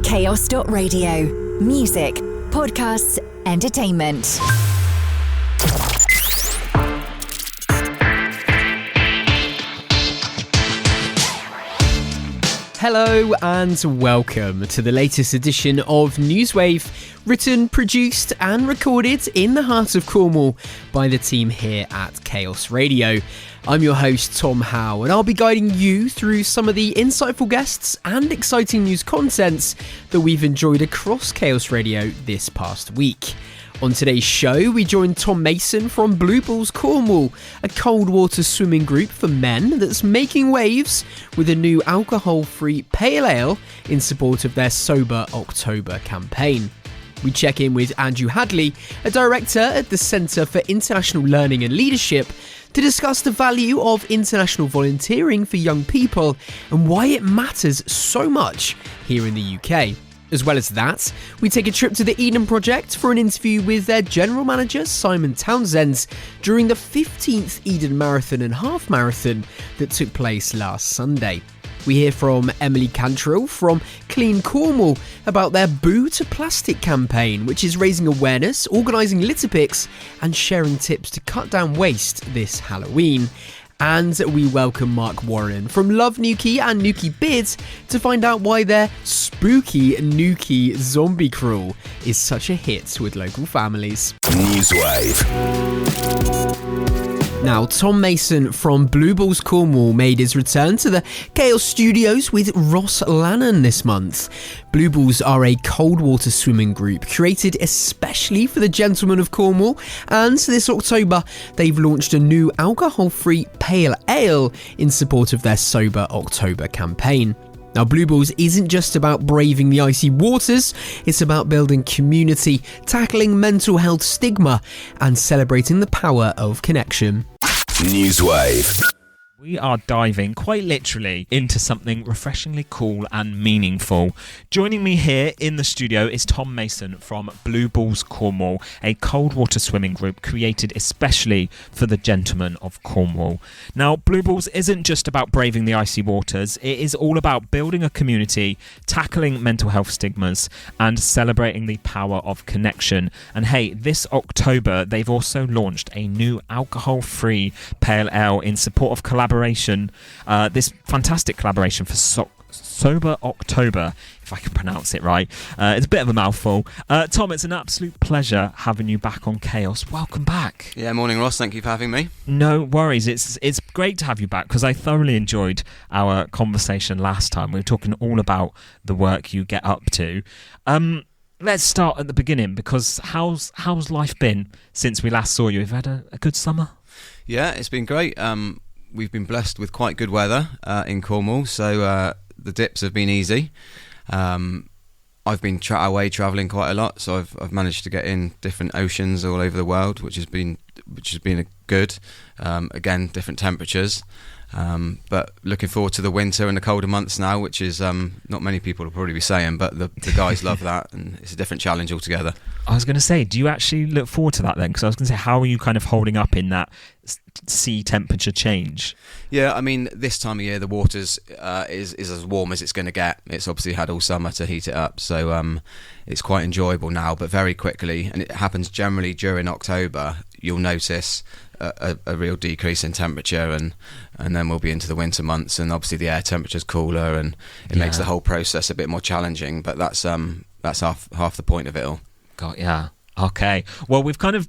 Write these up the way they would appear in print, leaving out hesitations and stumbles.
Chaos.radio. Music, podcasts, entertainment. Hello and welcome to the latest edition of NEWSWAVE, written, produced and recorded in the heart of Cornwall by the team here at Chaos Radio. I'm your host Tom Howe and I'll be guiding you through some of the insightful guests and exciting news contents that we've enjoyed across Chaos Radio this past week. On today's show, we join Tom Mason from Blue Balls Cornwall, a cold water swimming group for men that's making waves with a new alcohol-free pale ale in support of their Sober October campaign. We check in with Andrew Hadley, a director at the Centre for International Learning and Leadership, to discuss the value of international volunteering for young people and why it matters so much here in the UK. As well as that, we take a trip to the Eden Project for an interview with their general manager, Simon Townsend, during the 15th Eden Marathon and Half Marathon that took place last Sunday. We hear from Emily Cantrill from Clean Cornwall about their Boo to Plastic campaign, which is raising awareness, organising litter picks and sharing tips to cut down waste this Halloween. And we welcome Mark Warren from Love Nuki and Nuki Bids to find out why their spooky Nuki zombie crawl is such a hit with local families. NEWSWAVE. Now, Tom Mason from Blue Balls Cornwall made his return to the Chaos Studios with Ross Lannan this month. Blue Balls are a cold water swimming group created especially for the gentlemen of Cornwall, and this October they've launched a new alcohol-free pale ale in support of their Sober October campaign. Now, Blue Balls isn't just about braving the icy waters, it's about building community, tackling mental health stigma, and celebrating the power of connection. NEWSWAVE. We are diving quite literally into something refreshingly cool and meaningful. Joining me here in the studio is Tom Mason from Blue Balls Cornwall, a cold water swimming group created especially for the gentlemen of Cornwall. Now, Blue Balls isn't just about braving the icy waters, it is all about building a community, tackling mental health stigmas and celebrating the power of connection. And hey, this October they've also launched a new alcohol-free pale ale in support of collaboration. This fantastic collaboration for Sober October, if I can pronounce it right. It's a bit of a mouthful. Tom, it's an absolute pleasure having you back on Chaos. Welcome back. Yeah, morning Ross, thank you for having me. No worries, it's great to have you back because I thoroughly enjoyed our conversation last time. We were talking all about the work you get up to. Let's start at the beginning because how's life been since we last saw you? Have you had a good summer? Yeah, it's been great. We've been blessed with quite good weather in Cornwall, so the dips have been easy. I've been away travelling quite a lot, so I've managed to get in different oceans all over the world, which has been good. Again, different temperatures. But looking forward to the winter and the colder months now, which is not many people will probably be saying, but the guys love that, and it's a different challenge altogether. I was going to say, do you actually look forward to that then? Because I was going to say, how are you kind of holding up in that sea temperature change? Yeah, I mean, this time of year the waters is as warm as it's going to get. It's obviously had all summer to heat it up, so it's quite enjoyable now, but very quickly, and it happens generally during October, you'll notice a real decrease in temperature, and then we'll be into the winter months, and obviously the air temperature's cooler, and it makes the whole process a bit more challenging, but that's half the point of it all. God, yeah. Okay. Well, we've kind of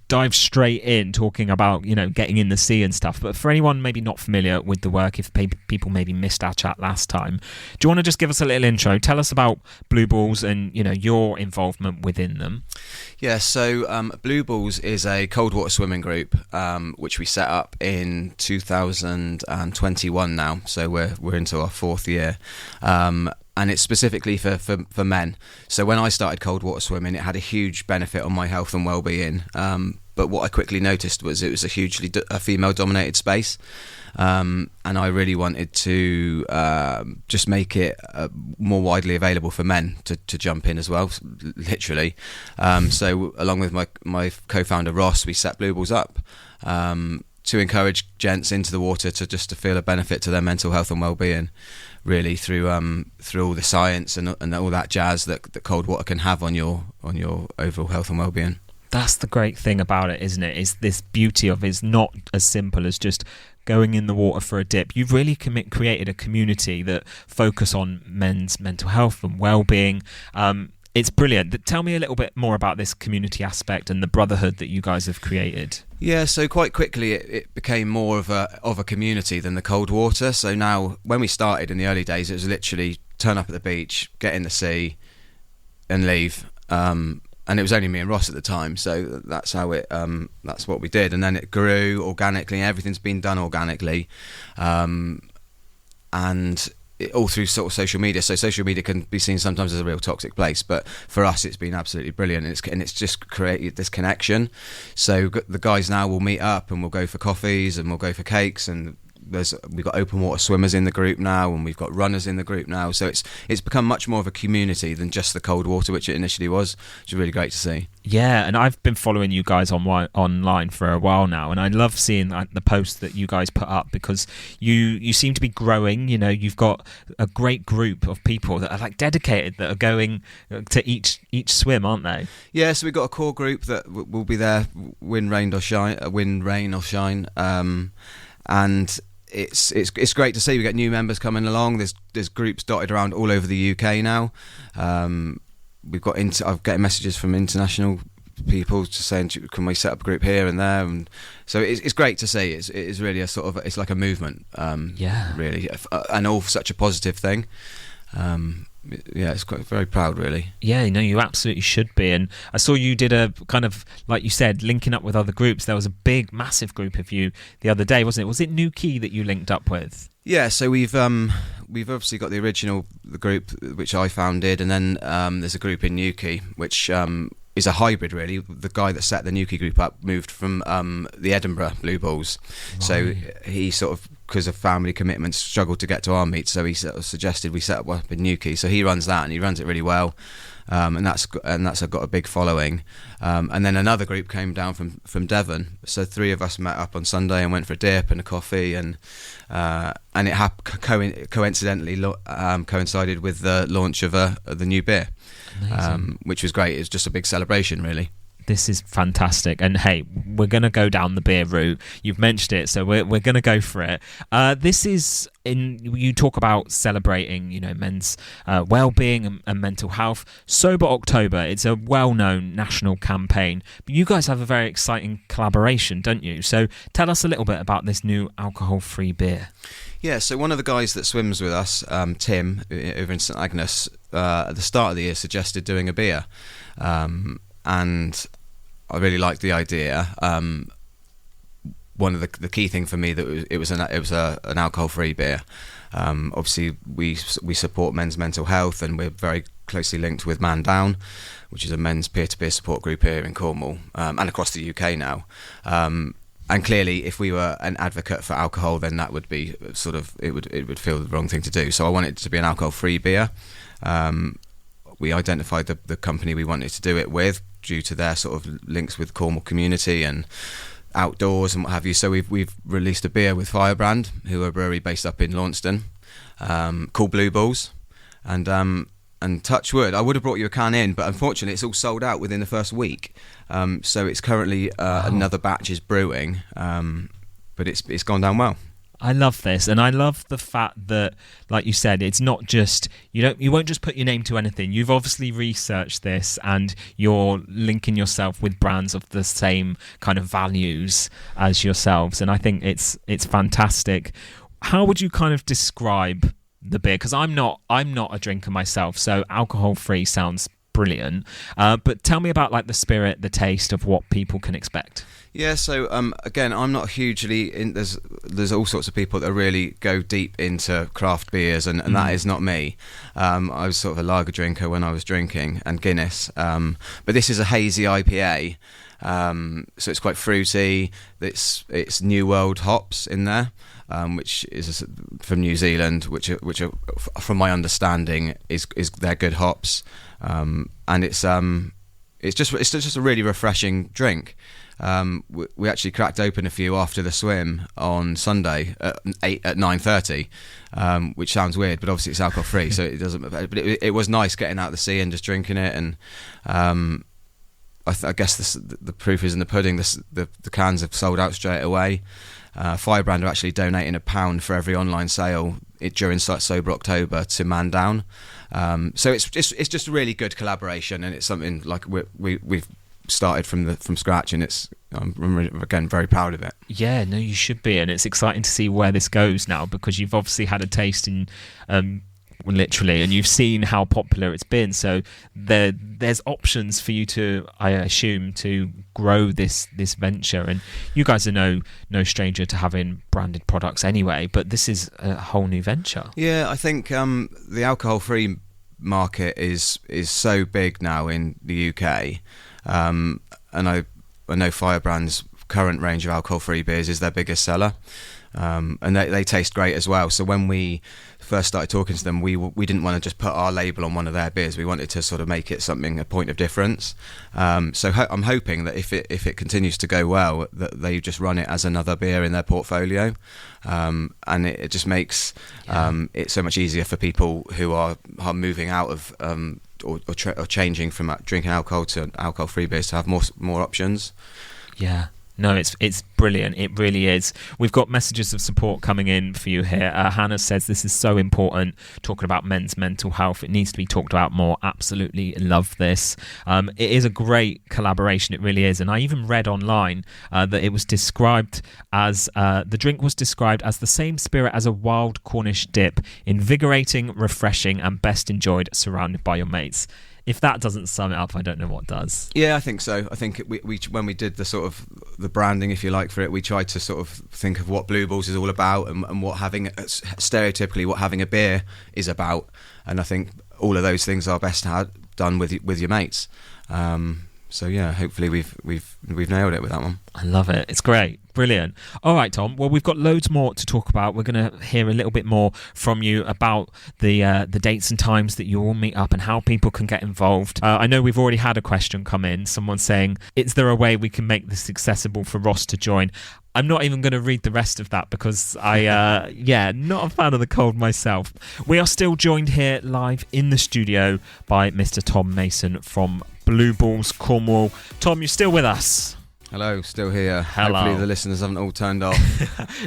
dive straight in talking about, getting in the sea and stuff, but for anyone maybe not familiar with the work, if people maybe missed our chat last time, do you want to just give us a little intro? Tell us about Blue Balls and your involvement within them. Yeah, so Blue Balls is a cold water swimming group which we set up in 2021 now, so we're into our fourth year. And it's specifically for men. So when I started cold water swimming, it had a huge benefit on my health and well-being. But what I quickly noticed was it was a hugely female-dominated space. And I really wanted to just make it more widely available for men to jump in as well, literally. So along with my co-founder Ross, we set Blue Balls up to encourage gents into the water to feel a benefit to their mental health and well-being. really through all the science and all that jazz that cold water can have on your overall health and well-being. That's the great thing about it, isn't it? Is this beauty of it's not as simple as just going in the water for a dip. You've really created a community that focus on men's mental health and well-being. It's brilliant. Tell me a little bit more about this community aspect and the brotherhood that you guys have created. Yeah, so quite quickly it became more of a community than the cold water. So now, when we started in the early days, it was literally turn up at the beach, get in the sea, and leave. And it was only me and Ross at the time, so that's how that's what we did. And then it grew organically. Everything's been done organically, and all through sort of social media. So social media can be seen sometimes as a real toxic place, but for us it's been absolutely brilliant, and it's just created this connection. So the guys now will meet up and we'll go for coffees and we'll go for cakes, and we've got open water swimmers in the group now, and we've got runners in the group now. So it's become much more of a community than just the cold water, which it initially was, which is really great to see. Yeah, and I've been following you guys online for a while now, and I love seeing the posts that you guys put up, because you seem to be growing. You know, you've got a great group of people that are like dedicated, that are going to each swim, aren't they? Yeah, so we've got a core group that will be there, win, rain or shine, and it's great to see. We get new members coming along. There's groups dotted around all over the UK now. We've got I'm getting messages from international people just saying, can we set up a group here and there? And so it's great to see. It is really a sort of, it's like a movement. Really, and all such a positive thing. Yeah, it's quite very proud, really. Yeah, you absolutely should be. And I saw you did a kind of, like you said, linking up with other groups. There was a big, massive group of you the other day, wasn't it? Was it New Key that you linked up with? Yeah, so we've obviously got the group which I founded, and then there's a group in Newquay which is a hybrid, really. The guy that set the Newquay group up moved from the Edinburgh Blue Balls, right. So he sort of, because of family commitments, struggled to get to our meet, so he sort of suggested we set up in Newquay. So he runs that, and he runs it really well. And that's got a big following. And then another group came down from Devon. So 3 of us met up on Sunday and went for a dip and a coffee, and it coincidentally coincided with the launch of the new beer, which was great. It was just a big celebration, really. This is fantastic. And hey, we're going to go down the beer route. You've mentioned it, so we're going to go for it. This is you talk about celebrating, men's well-being and mental health. Sober October, it's a well-known national campaign. But you guys have a very exciting collaboration, don't you? So tell us a little bit about this new alcohol-free beer. Yeah, so one of the guys that swims with us, Tim, over in St Agnes, at the start of the year suggested doing a beer. And I really liked the idea. One of the key thing for me that it was an alcohol-free beer. Obviously, we support men's mental health, and we're very closely linked with Man Down, which is a men's peer-to-peer support group here in Cornwall and across the UK now. And clearly, if we were an advocate for alcohol, then that would be it would feel the wrong thing to do. So I wanted it to be an alcohol-free beer. We identified the company we wanted to do it with due to their sort of links with Cornwall community and outdoors and what have you. So we've released a beer with Firebrand, who are a brewery based up in Launceston, called Blue Balls. And touch wood, I would have brought you a can in, but unfortunately it's all sold out within the first week. So it's currently another batch is brewing, but it's gone down well. I love this, and I love the fact that, like you said, it's not just you won't just put your name to anything. You've obviously researched this, and you're linking yourself with brands of the same kind of values as yourselves, and I think it's fantastic. How would you kind of describe the beer? Because I'm not a drinker myself, so alcohol-free sounds brilliant. But tell me about like the spirit, the taste of what people can expect. Yeah, so again, I'm not hugely in. There's all sorts of people that really go deep into craft beers, and that is not me. I was sort of a lager drinker when I was drinking, and Guinness. But this is a hazy IPA, so it's quite fruity. It's New World hops in there, which is from New Zealand, which are from my understanding is they're good hops, and it's just a really refreshing drink. we actually cracked open a few after the swim on Sunday at 9:30, which sounds weird, but obviously it's alcohol free, so it doesn't. But it was nice getting out of the sea and just drinking it, and I guess the proof is in the pudding. The cans have sold out straight away. Firebrand are actually donating £1 for every online sale during Sober October to Man Down. So it's just a really good collaboration, and it's something like we've started from scratch, and I'm again very proud of it. Yeah, no, you should be, and it's exciting to see where this goes now, because you've obviously had a taste in literally, and you've seen how popular it's been, so there's options for you to, I assume, to grow this venture. And you guys are no stranger to having branded products anyway, but this is a whole new venture. Yeah, I think the alcohol free market is so big now in the UK, and I know Firebrand's current range of alcohol free beers is their biggest seller, and they taste great as well. So when we first started talking to them, we didn't want to just put our label on one of their beers. We wanted to sort of make it a point of difference. So I'm hoping that if it continues to go well, that they just run it as another beer in their portfolio, and it just makes it so much easier for people who are moving out of or changing from drinking alcohol to alcohol-free beers to have more options. Yeah. No, it's brilliant. It really is. We've got messages of support coming in for you here. Hannah says this is so important, talking about men's mental health. It needs to be talked about more. Absolutely love this. It is a great collaboration. It really is. And I even read online that it was described as, the drink was described as the same spirit as a wild Cornish dip, invigorating, refreshing, and best enjoyed surrounded by your mates. If that doesn't sum it up, I don't know what does. Yeah, I think so. I think we when we did the branding, if you like, for it, we tried to sort of think of what Blue Balls is all about, and what stereotypically what having a beer is about. And I think all of those things are best done with your mates. So yeah, hopefully we've nailed it with that one. I love it. It's great. Brilliant. All right, Tom. Well, we've got loads more to talk about. We're going to hear a little bit more from you about the dates and times that you all meet up and how people can get involved. I know we've already had a question come in. Someone saying, is there a way we can make this accessible for Ross to join? I'm not even going to read the rest of that because not a fan of the cold myself. We are still joined here live in the studio by Mr. Tom Mason from Blue Balls Cornwall. Tom, you're still with us? Hello, still here. Hello. Hopefully the listeners haven't all turned off.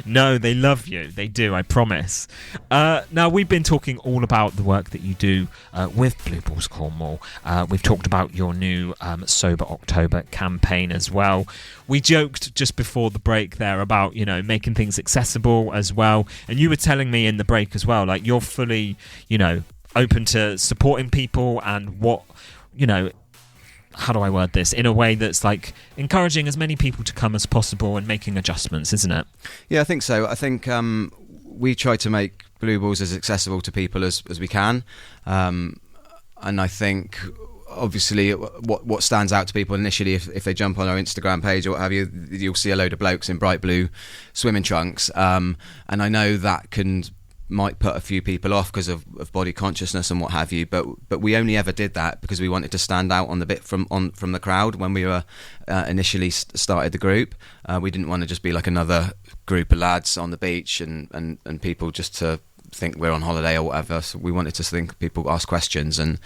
No, they love you. They do, I promise. Now, we've been talking all about the work that you do with Blue Balls Cornwall. We've talked about your new Sober October campaign as well. We joked just before the break there about, making things accessible as well. And you were telling me in the break as well, like you're fully, open to supporting people and what, how do I word this, in a way that's like encouraging as many people to come as possible and making adjustments, isn't it? Yeah, I think so. I think we try to make Blue Balls as accessible to people as we can, and I think obviously what stands out to people initially, if they jump on our Instagram page or what have you, you'll see a load of blokes in bright blue swimming trunks, and I know that might put a few people off because of body consciousness and what have you, but we only ever did that because we wanted to stand out on the bit from the crowd when we were initially started the group. We didn't want to just be like another group of lads on the beach and people just to think we're on holiday or whatever. So we wanted to think people ask questions and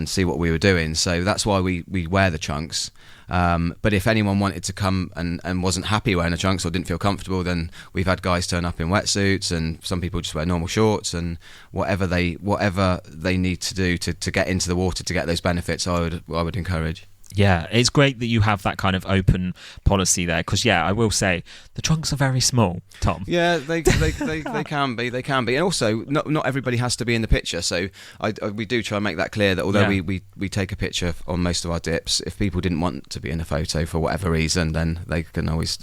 see what we were doing. So that's why we wear the trunks. But if anyone wanted to come and wasn't happy wearing the trunks or didn't feel comfortable, then we've had guys turn up in wetsuits, and some people just wear normal shorts, and whatever they need to do to get into the water to get those benefits, I would encourage. Yeah, it's great that you have that kind of open policy there, because I will say the trunks are very small, Tom. Yeah, they can be, and also not everybody has to be in the picture. So we do try and make that clear that although we take a picture on most of our dips, if people didn't want to be in a photo for whatever reason, then they can always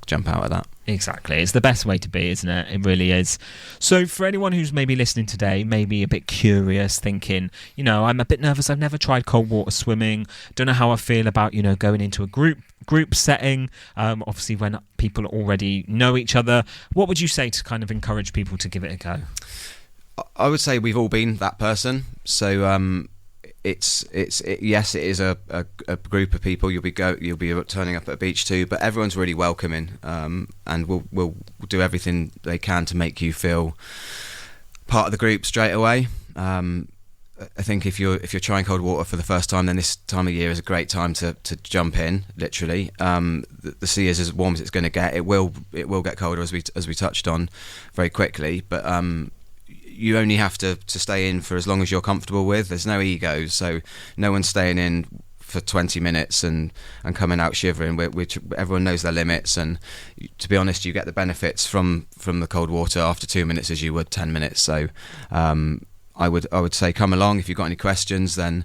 jump out of that. Exactly, it's the best way to be, isn't it? It really is. So for anyone who's maybe listening today, maybe a bit curious, thinking, I'm a bit nervous, I've never tried cold water swimming, don't know how I feel about going into a group setting, obviously when people already know each other, what would you say to kind of encourage people to give it a go? I would say we've all been that person, so yes, it is a group of people. You'll be turning up at a beach too, but everyone's really welcoming, and we'll do everything they can to make you feel part of the group straight away. I think if you're trying cold water for the first time, then this time of year is a great time to jump in. Literally, the sea is as warm as it's going to get. It will get colder as we touched on very quickly, but you only have to stay in for as long as you're comfortable with. There's no egos, so no one's staying in for 20 minutes and coming out shivering. Everyone knows their limits, and to be honest, you get the benefits from the cold water after 2 minutes as you would 10 minutes. So I would say come along. If you've got any questions, then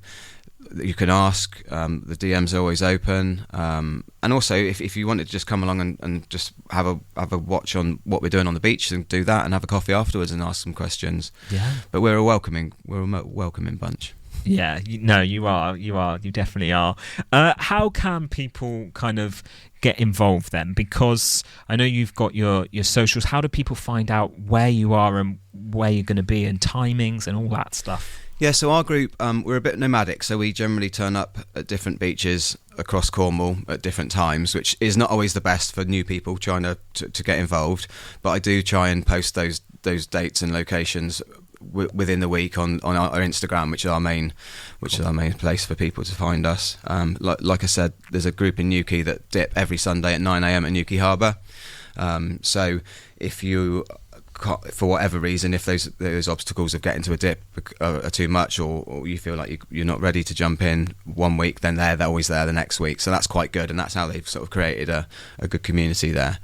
you can ask. The DMs are always open, and also if you wanted to just come along and just have a watch on what we're doing on the beach, and do that, and have a coffee afterwards and ask some questions. Yeah. But we're a welcoming bunch. Yeah, you are. You definitely are. How can people kind of get involved then? Because I know you've got your socials. How do people find out where you are and where you're going to be, and timings and all that stuff? Yeah, so our group, we're a bit nomadic, so we generally turn up at different beaches across Cornwall at different times, which is not always the best for new people trying to get involved. But I do try and post those dates and locations within the week on our Instagram, which is our main place for people to find us. Like I said, there's a group in Newquay that dip every Sunday at 9 a.m. at Newquay Harbour. So if you, for whatever reason, if those obstacles of getting to a dip are too much, or you feel like you're not ready to jump in one week, then they're always there the next week. So that's quite good, and that's how they've sort of created a good community there.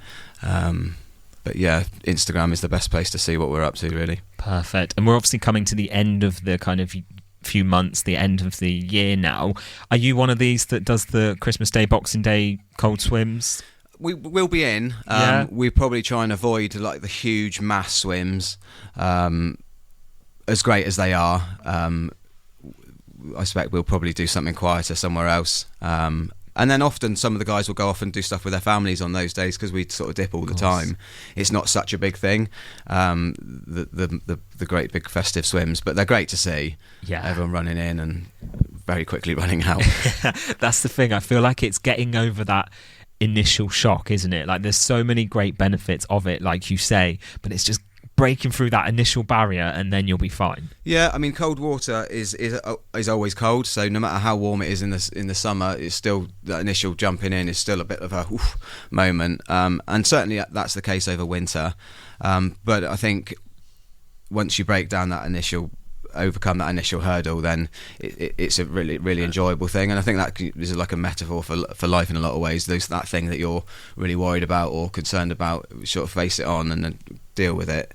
But yeah, Instagram is the best place to see what we're up to, really. Perfect. And we're obviously coming to the end of the kind of few months, the end of the year now. Are you one of these that does the Christmas Day, Boxing Day cold swims? We will be in. We probably try and avoid like the huge mass swims, as great as they are. I suspect we'll probably do something quieter somewhere else. And then often some of the guys will go off and do stuff with their families on those days, because we sort of dip all the time. It's not such a big thing, the great big festive swims, but they're great to see. Yeah, everyone running in and very quickly running out. That's the thing. I feel like it's getting over that initial shock, isn't it? Like there's so many great benefits of it, like you say, but it's just breaking through that initial barrier, and then you'll be fine. Yeah, I mean, cold water is always cold, so no matter how warm it is in the summer, it's still, that initial jumping in is still a bit of a moment, and certainly that's the case over winter. But I think once you overcome that initial hurdle, then it's a really, really enjoyable thing. And I think that is like a metaphor for life in a lot of ways. That thing that you're really worried about or concerned about, sort of face it on and then deal with it.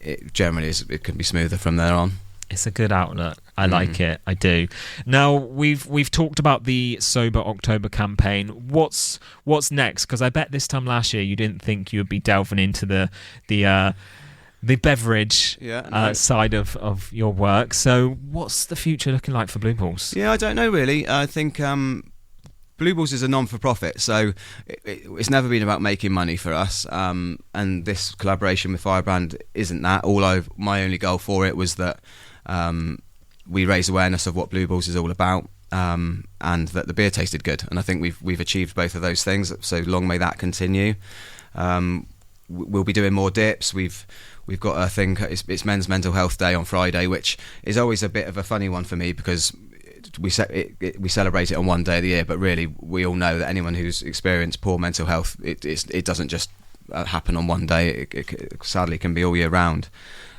It generally it can be smoother from there on. It's a good outlook. I like it. I do. Now we've talked about the Sober October campaign. What's next? Because I bet this time last year you didn't think you would be delving into the beverage side of your work. So what's the future looking like for Blue Balls? Yeah, I don't know really. I think Blue Balls is a non-for-profit, so it's never been about making money for us. And this collaboration with Firebrand isn't that. My only goal for it was that we raise awareness of what Blue Balls is all about, and that the beer tasted good. And I think we've achieved both of those things. So long may that continue. We'll be doing more dips. We've got a thing, it's Men's Mental Health Day on Friday, which is always a bit of a funny one for me, because we celebrate it on one day of the year, but really we all know that anyone who's experienced poor mental health, it doesn't just happen on one day. It sadly can be all year round.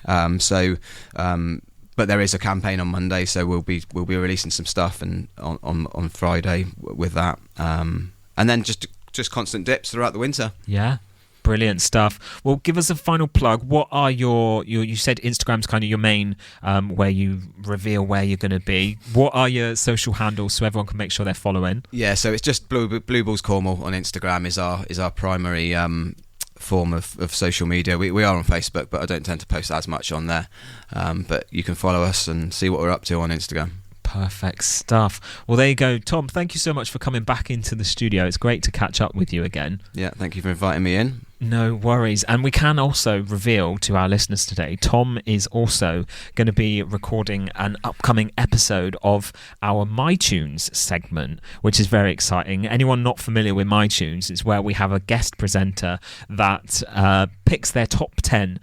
But there is a campaign on Monday, so we'll be releasing some stuff and on Friday with that, and then just constant dips throughout the winter. Yeah. Brilliant stuff. Well, give us a final plug. What are your you said Instagram's kind of your main, where you reveal where you're going to be. What are your social handles so everyone can make sure they're following? Yeah, so it's just Blue Balls Cornwall on Instagram is our primary form of social media. We are on Facebook, but I don't tend to post as much on there. But you can follow us and see what we're up to on Instagram. Perfect stuff. Well, there you go. Tom, thank you so much for coming back into the studio. It's great to catch up with you again. Yeah, thank you for inviting me in. No worries. And we can also reveal to our listeners today, Tom is also going to be recording an upcoming episode of our MyTunes segment, which is very exciting. Anyone not familiar with MyTunes, it's where we have a guest presenter that picks their top 10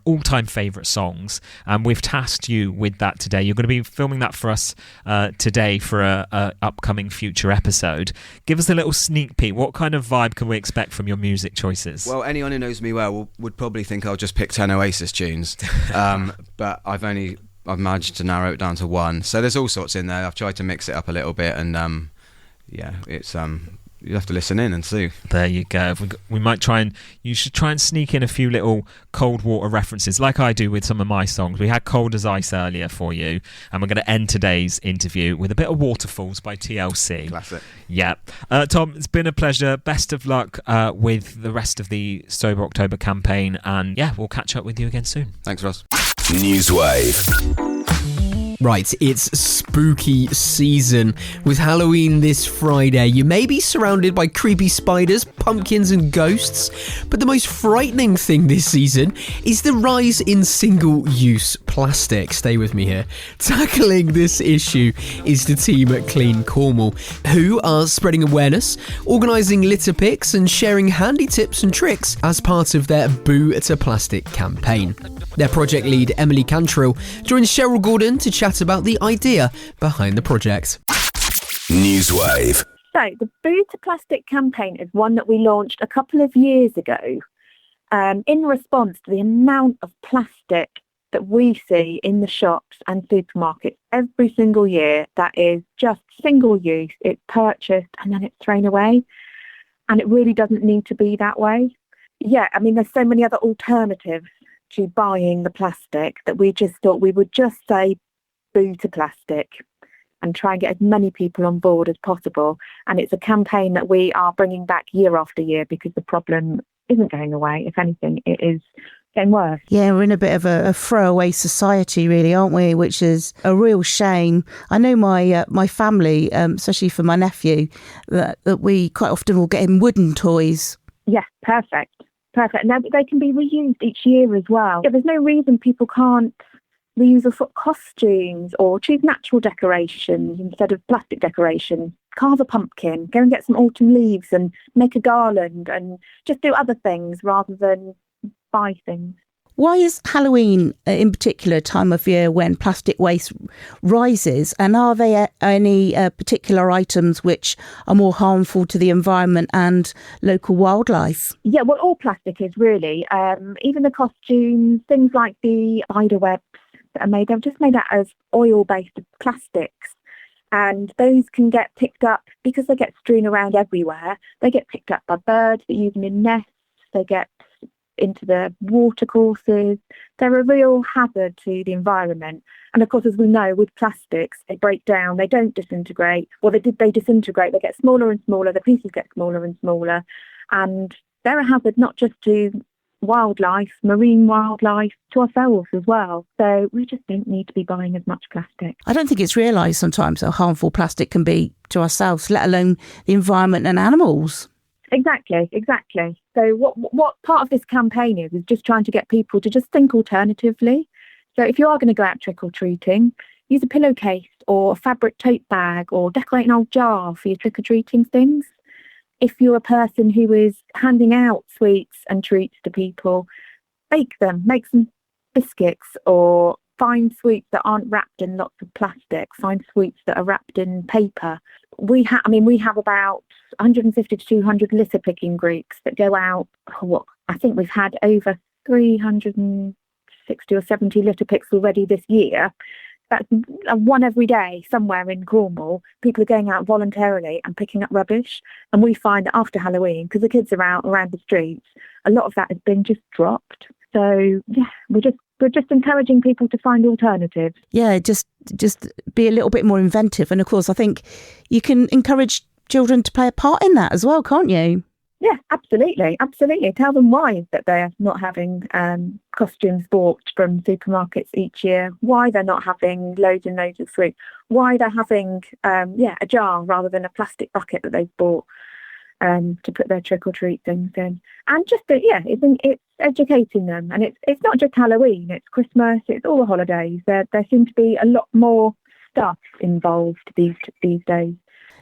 all-time favourite songs. And we've tasked you with that today. You're going to be filming that for us today for a upcoming future episode. Give us a little sneak peek. What kind of vibe can we expect from your music choices? Well, anyone who knows me well would probably think I'll just pick 10 Oasis tunes, but I've managed to narrow it down to one. So there's all sorts in there. I've tried to mix it up a little bit, and it's you have to listen in and see. There you go. You should try and sneak in a few little cold water references, like I do with some of my songs. We had Cold as Ice earlier for you, and we're going to end today's interview with a bit of Waterfalls by TLC. Classic. Yeah. Tom, it's been a pleasure. Best of luck with the rest of the Sober October campaign, and we'll catch up with you again soon. Thanks, Ross. NEWSWAVE. Right, it's spooky season. With Halloween this Friday, you may be surrounded by creepy spiders, pumpkins and ghosts, but the most frightening thing this season is the rise in single-use plastic. Stay with me here. Tackling this issue is the team at Clean Cornwall, who are spreading awareness, organising litter picks and sharing handy tips and tricks as part of their Boo to Plastic campaign. Their project lead, Emily Cantrill, joins Cheryl Gordon to chat about the idea behind the project. NEWSWAVE. So the Boo to Plastic campaign is one that we launched a couple of years ago in response to the amount of plastic that we see in the shops and supermarkets every single year that is just single use. It's purchased and then it's thrown away, and it really doesn't need to be that way. Yeah, I mean, there's so many other alternatives to buying the plastic that we just thought we would just say Boo to Plastic and try and get as many people on board as possible. And it's a campaign that we are bringing back year after year because the problem isn't going away. If anything, it is getting worse. Yeah, we're in a bit of a throwaway society, really, aren't we? Which is a real shame. I know my family, especially for my nephew, that we quite often will get him wooden toys. Yes, perfect. And they can be reused each year as well. Yeah, there's no reason people can't reuse a sort of costumes or choose natural decorations instead of plastic decorations. Carve a pumpkin, go and get some autumn leaves and make a garland and just do other things rather than buy things. Why is Halloween in particular a time of year when plastic waste rises? And are there any particular items which are more harmful to the environment and local wildlife? Yeah, well, all plastic is really. Even the costumes, things like the spider webs that are they're just made out of oil-based plastics. And those can get picked up because they get strewn around everywhere. They get picked up by birds that use them in nests. They get into the water courses. They're a real hazard to the environment. And of course, as we know, with plastics, they break down, they don't disintegrate. Well, they disintegrate, they get smaller and smaller, the pieces get smaller and smaller. And they're a hazard not just to wildlife, marine wildlife, to ourselves as well. So we just don't need to be buying as much plastic. I don't think it's realised sometimes how harmful plastic can be to ourselves, let alone the environment and animals. Exactly. So what part of this campaign is just trying to get people to just think alternatively. So if you are going to go out trick-or-treating, use a pillowcase or a fabric tote bag or decorate an old jar for your trick-or-treating things. If you're a person who is handing out sweets and treats to people, bake them, make some biscuits, or find sweets that aren't wrapped in lots of plastic, find sweets that are wrapped in paper. We have about 150 to 200 litter picking groups that go out. I think we've had over 360 or 70 litter picks already this year. That's one every day somewhere in Cornwall. People are going out voluntarily and picking up rubbish. And we find that after Halloween, because the kids are out around the streets, a lot of that has been just dropped. So yeah, we're just encouraging people to find alternatives. Yeah, just be a little bit more inventive. And of course, I think you can encourage children to play a part in that as well, can't you? Yeah, absolutely. Tell them why that they're not having costumes bought from supermarkets each year, why they're not having loads and loads of fruit, why they're having a jar rather than a plastic bucket that they've bought. to put their trick or treat things in, and just it's educating them. And it's not just Halloween; it's Christmas, it's all the holidays. There seems to be a lot more stuff involved these days.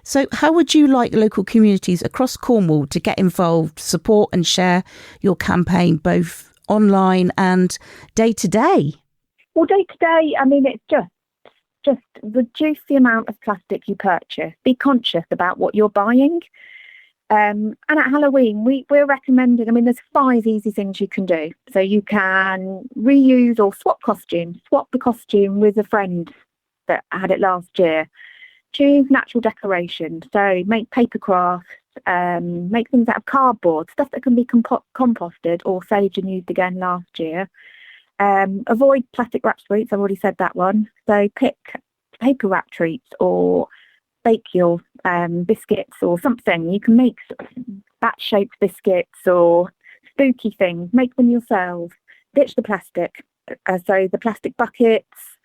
So how would you like local communities across Cornwall to get involved, support and share your campaign, both online and day to day? Well, day to day, I mean, it's just reduce the amount of plastic you purchase. Be conscious about what you're buying. And at Halloween, we're recommending, I mean, there's 5 easy things you can do. So you can reuse or swap costumes. Swap the costume with a friend that had it last year. Choose natural decoration. So make paper crafts, make things out of cardboard, stuff that can be composted or saved and used again last year. Avoid plastic wrap treats. I've already said that one. So pick paper wrap treats or bake your biscuits or something. You can make bat-shaped biscuits or spooky things. Make them yourselves. Ditch the plastic. So the plastic buckets,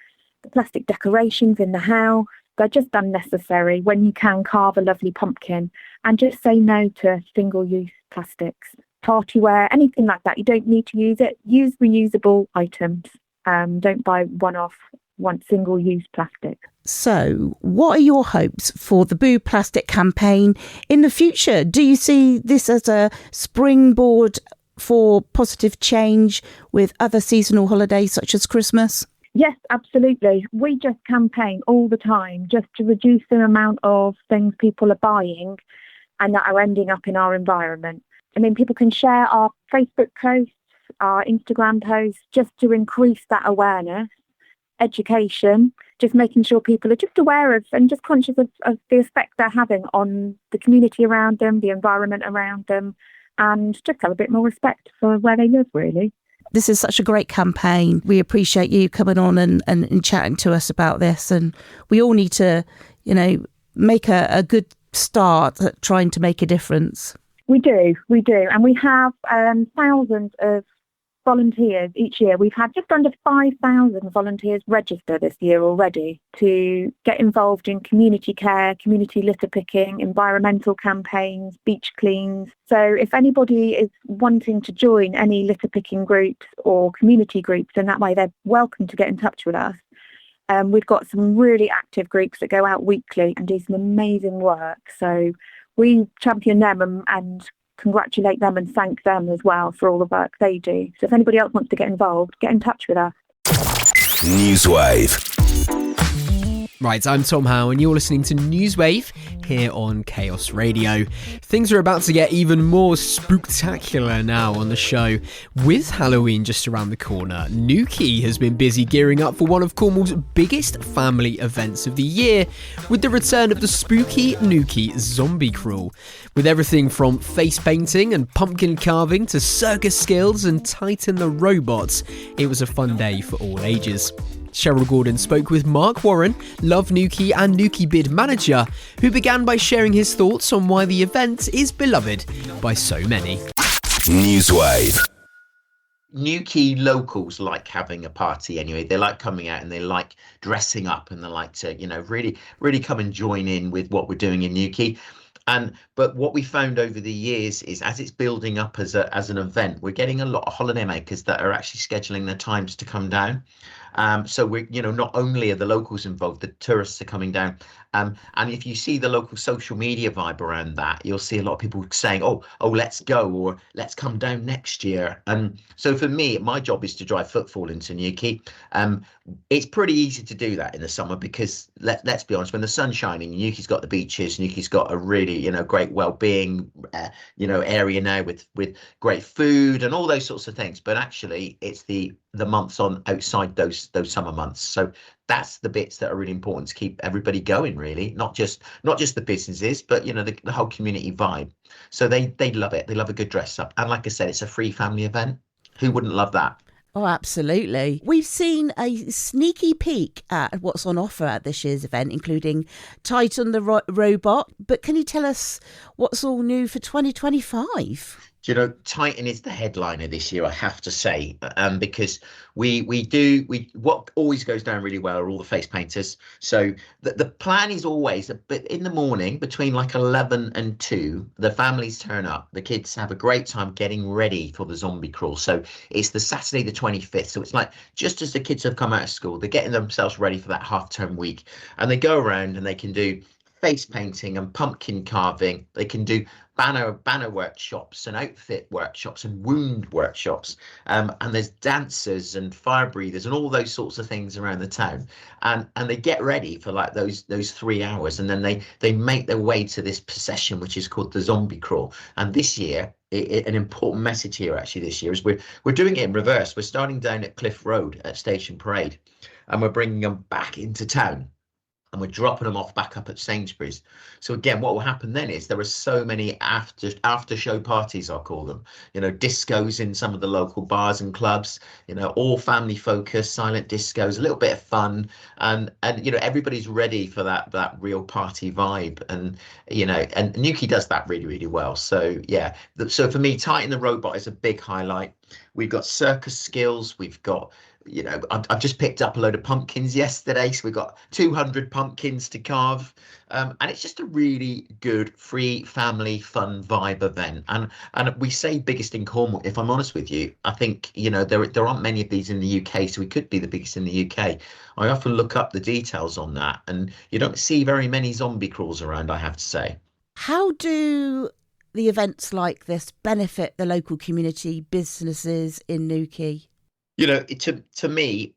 the plastic decorations in the house, they're just unnecessary when you can carve a lovely pumpkin. And just say no to single-use plastics. Partyware, anything like that. You don't need to use it. Use reusable items. Don't buy one single-use plastic. So, what are your hopes for the Boo Plastic campaign in the future? Do you see this as a springboard for positive change with other seasonal holidays such as Christmas? Yes, absolutely. We just campaign all the time just to reduce the amount of things people are buying and that are ending up in our environment. I mean, people can share our Facebook posts, our Instagram posts, just to increase that awareness, education, just making sure people are just aware of and just conscious of the effect they're having on the community around them, the environment around them, and just have a bit more respect for where they live, really. This is such a great campaign. We appreciate you coming on and chatting to us about this. And we all need to, make a good start at trying to make a difference. We do. And we have thousands of volunteers each year. We've had just under 5,000 volunteers register this year already to get involved in community care, community litter picking, environmental campaigns, beach cleans. So if anybody is wanting to join any litter picking groups or community groups, in that way they're welcome to get in touch with us. We've got some really active groups that go out weekly and do some amazing work. So we champion them and congratulate them and thank them as well for all the work they do. So if anybody else wants to get involved, get in touch with us. NEWSWAVE. Right, I'm Tom Howe and you're listening to NEWSWAVE here on Chaos Radio. Things are about to get even more spooktacular now on the show. With Halloween just around the corner, Newquay has been busy gearing up for one of Cornwall's biggest family events of the year, with the return of the spooky Newquay Zombie Crawl. With everything from face painting and pumpkin carving to circus skills and Titan the robots, it was a fun day for all ages. Cheryl Gordon spoke with Mark Warren, Love Newquay and Newquay Bid manager, who began by sharing his thoughts on why the event is beloved by so many. NEWSWAVE. Newquay locals like having a party anyway. They like coming out and they like dressing up and they like to, really come and join in with what we're doing in Newquay. But what we found over the years is, as it's building up as an event, we're getting a lot of holidaymakers that are actually scheduling their times to come down. So we're, not only are the locals involved, the tourists are coming down. And if you see the local social media vibe around that, you'll see a lot of people saying, oh, let's go, or let's come down next year. And so for me, my job is to drive footfall into Newquay. It's pretty easy to do that in the summer because let's be honest, when the sun's shining, Newquay's got the beaches, Newquay's got a really, great well-being, area now with great food and all those sorts of things. But actually, it's the months on outside those summer months. So that's the bits that are really important to keep everybody going, really, not just the businesses, but the whole community vibe. So they love it. They love a good dress up. And like I said, it's a free family event. Who wouldn't love that? Oh, absolutely. We've seen a sneaky peek at what's on offer at this year's event, including Titan the robot. But can you tell us what's all new for 2025? Do you know, Titan is the headliner this year, I have to say, because we what always goes down really well are all the face painters. So the plan is always a bit in the morning between like 11 and 2, the families turn up, the kids have a great time getting ready for the zombie crawl. So it's the Saturday the 25th. So it's like just as the kids have come out of school, they're getting themselves ready for that half-term week, and they go around and they can do face painting and pumpkin carving. They can do banner workshops and outfit workshops and wound workshops, and there's dancers and fire breathers and all those sorts of things around the town, and they get ready for like those 3 hours, and then they make their way to this procession which is called the zombie crawl. And this year, an important message here actually this year is we're doing it in reverse. We're starting down at Cliff Road at Station Parade, and we're bringing them back into town, and we're dropping them off back up at Sainsbury's. So again, what will happen then is there are so many after show parties, I'll call them, discos in some of the local bars and clubs, all family focused, silent discos, a little bit of fun, and everybody's ready for that real party vibe. And and Newquay does that really, really well. So yeah, so for me, Titan the Robot is a big highlight. We've got circus skills, we've got I've just picked up a load of pumpkins yesterday, so we've got 200 pumpkins to carve, and it's just a really good free family fun vibe event. And we say biggest in Cornwall. If I'm honest with you, I think there aren't many of these in the UK, so we could be the biggest in the UK. I often look up the details on that, and you don't see very many zombie crawls around, I have to say. How do the events like this benefit the local community, businesses in Newquay? To me,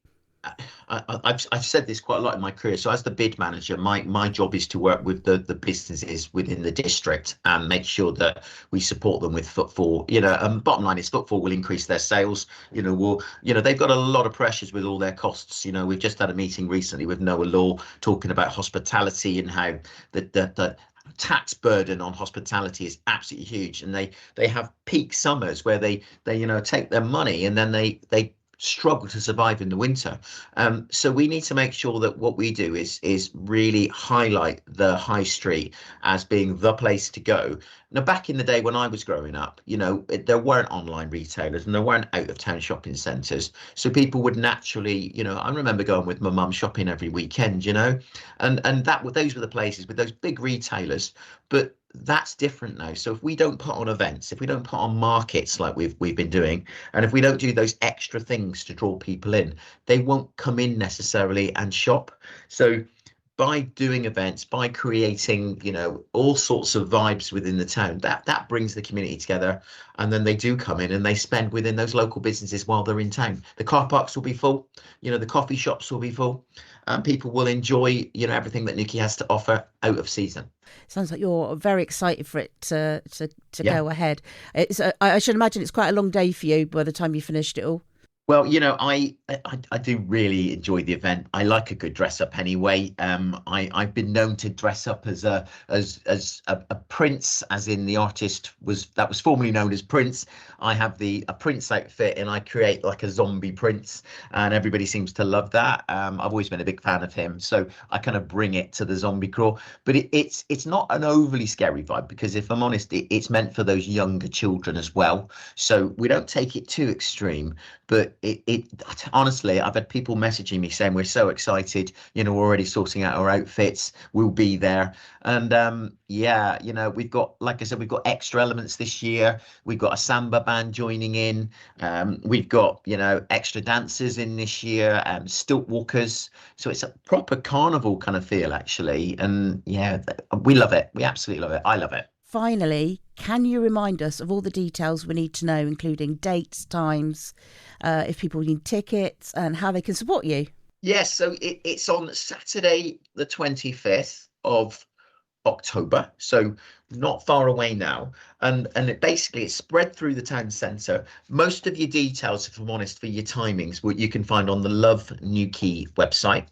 I've said this quite a lot in my career. So as the bid manager, my job is to work with the businesses within the district and make sure that we support them with footfall. Bottom line is footfall will increase their sales. They've got a lot of pressures with all their costs. We've just had a meeting recently with Noah Law talking about hospitality and how the tax burden on hospitality is absolutely huge, and they have peak summers where they take their money and then they struggle to survive in the winter. So we need to make sure that what we do is really highlight the high street as being the place to go. Now, back in the day when I was growing up, there weren't online retailers and there weren't out of town shopping centres. So people would naturally, I remember going with my mum shopping every weekend, and those were the places with those big retailers. But that's different now. So if we don't put on events, if we don't put on markets like we've been doing, and if we don't do those extra things to draw people in, they won't come in necessarily and shop. So by doing events, by creating, all sorts of vibes within the town, that brings the community together, and then they do come in and they spend within those local businesses while they're in town. The car parks will be full, the coffee shops will be full, and people will enjoy, everything that Newquay has to offer out of season. Sounds like you're very excited for it to go ahead. I should imagine it's quite a long day for you by the time you finished it all. Well, I do really enjoy the event. I like a good dress up anyway. I've been known to dress up as a prince, as in the artist was formerly known as Prince. I have a Prince outfit and I create like a zombie Prince, and everybody seems to love that. I've always been a big fan of him, so I kind of bring it to the zombie crawl. But it's not an overly scary vibe, because if I'm honest, it's meant for those younger children as well. So we don't take it too extreme. But it honestly, I've had people messaging me saying we're so excited, we're already sorting out our outfits, we'll be there. And we've got, like I said, we've got extra elements this year. We've got a samba band joining in. We've got, extra dancers in this year, stilt walkers. So it's a proper carnival kind of feel, actually. And yeah, we love it. We absolutely love it. I love it. Finally, can you remind us of all the details we need to know, including dates, times, if people need tickets, and how they can support you? Yes, so it's on Saturday, the 25th of October, so not far away now, and it's spread through the town centre. Most of your details, if I'm honest, for your timings, what you can find on the Love Newquay website,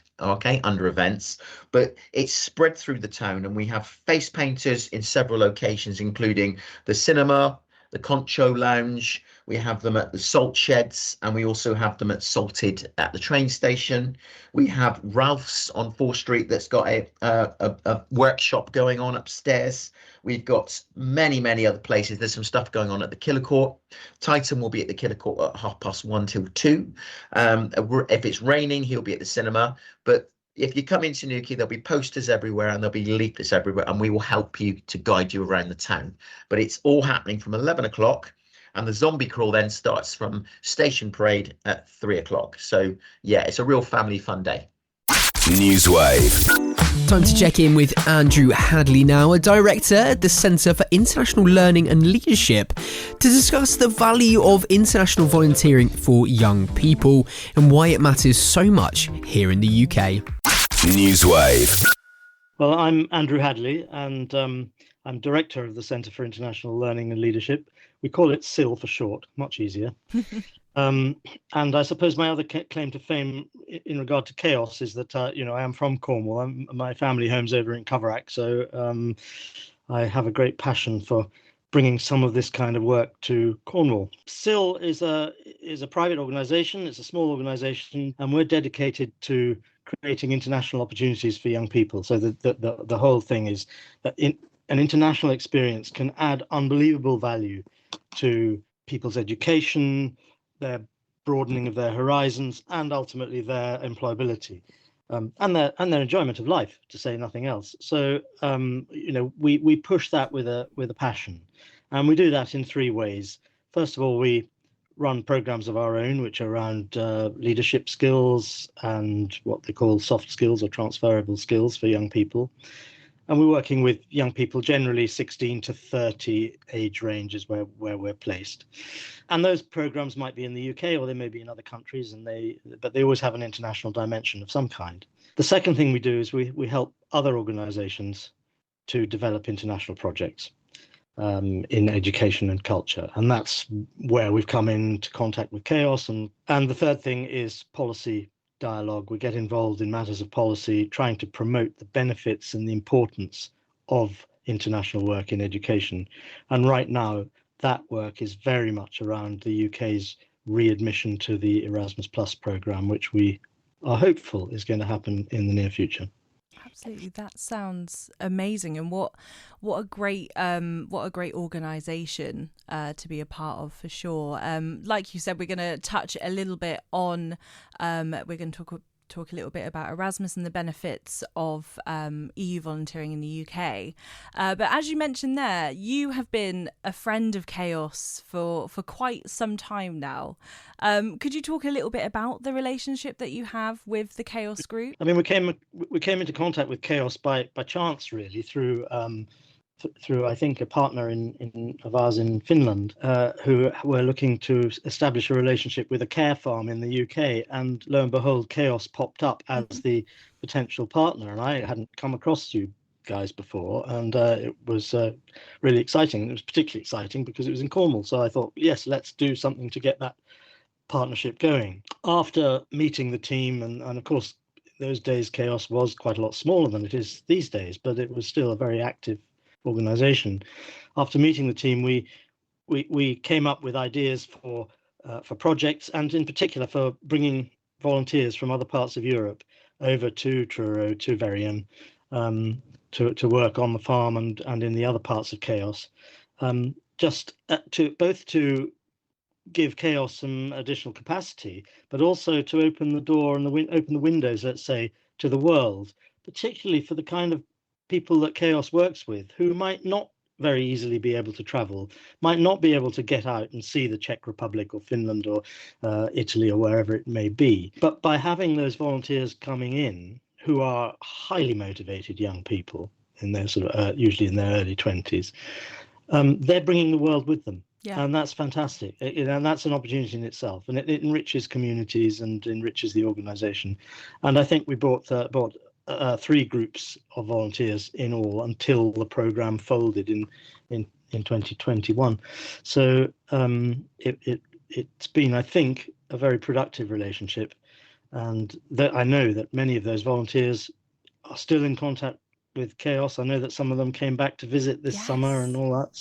under events, but it's spread through the town, and we have face painters in several locations, including the cinema, the Concho Lounge, we have them at the Salt Sheds, and we also have them at Salted at the train station. We have Ralph's on 4th Street that's got a workshop going on upstairs. We've got many other places. There's some stuff going on at the Killer Court. Titan will be at the Killer Court at 1:30 till 2. If it's raining, he'll be at the cinema. But if you come into Newquay, there'll be posters everywhere and there'll be leaflets everywhere, and we will help you to guide you around the town. But it's all happening from 11 o'clock, and the zombie crawl then starts from Station Parade at 3 o'clock. So, yeah, it's a real family fun day. NEWSWAVE. Time to check in with Andrew Hadley now, a director at the Centre for International Learning and Leadership, to discuss the value of international volunteering for young people and why it matters so much here in the UK. NEWSWAVE. Well, I'm Andrew Hadley, and I'm director of the Centre for International Learning and Leadership. We call it SIL for short, much easier. And I suppose my other claim to fame in regard to chaos is that, I am from Cornwall. My family home's over in Coverack, so I have a great passion for bringing some of this kind of work to Cornwall. SIL is a private organisation. It's a small organisation, and we're dedicated to creating international opportunities for young people. So the whole thing is that an international experience can add unbelievable value to people's education, their broadening of their horizons, and ultimately their employability, and their enjoyment of life, to say nothing else. So we push that with a passion, and we do that in 3 ways. First of all, we run programs of our own, which are around leadership skills and what they call soft skills or transferable skills for young people. And we're working with young people, generally 16 to 30 age range is where we're placed. And those programs might be in the UK or they may be in other countries, but they always have an international dimension of some kind. The second thing we do is we help other organisations to develop international projects in education and culture. And that's where we've come into contact with Chaos. And the third thing is policy dialogue. We get involved in matters of policy, trying to promote the benefits and the importance of international work in education. And right now, that work is very much around the UK's readmission to the Erasmus Plus programme, which we are hopeful is going to happen in the near future. Absolutely, that sounds amazing, and what a great organisation to be a part of, for sure. Like you said, we're going to touch a little bit on. We're going to talk a little bit about Erasmus and the benefits of EU volunteering in the UK. But as you mentioned there, you have been a friend of Chaos for quite some time now. Could you talk a little bit about the relationship that you have with the Chaos group? I mean, we came into contact with Chaos by chance, really, through I think a partner of ours in Finland, who were looking to establish a relationship with a care farm in the UK, and lo and behold, Chaos popped up as the potential partner, and I hadn't come across you guys before, and it was really exciting. It was particularly exciting because it was in Cornwall, so I thought, yes, let's do something to get that partnership going. After meeting the team, and of course, those days Chaos was quite a lot smaller than it is these days, but it was still a very active organisation. After meeting the team, we came up with ideas for projects, and in particular for bringing volunteers from other parts of Europe over to Truro, to Verrian, to work on the farm and in the other parts of Chaos, to give Chaos some additional capacity, but also to open the door and open the windows, let's say, to the world, particularly for the kind of people that Chaos works with, who might not very easily be able to travel, might not be able to get out and see the Czech Republic or Finland or Italy or wherever it may be. But by having those volunteers coming in, who are highly motivated young people in their usually in their early 20s, they're bringing the world with them. Yeah. And that's fantastic. And that's an opportunity in itself, and it enriches communities and enriches the organisation. And I think we brought 3 groups of volunteers in all until the programme folded in 2021. So it's been, I think, a very productive relationship, and that I know that many of those volunteers are still in contact with Chaos. I know that some of them came back to visit this summer and Yes. all that.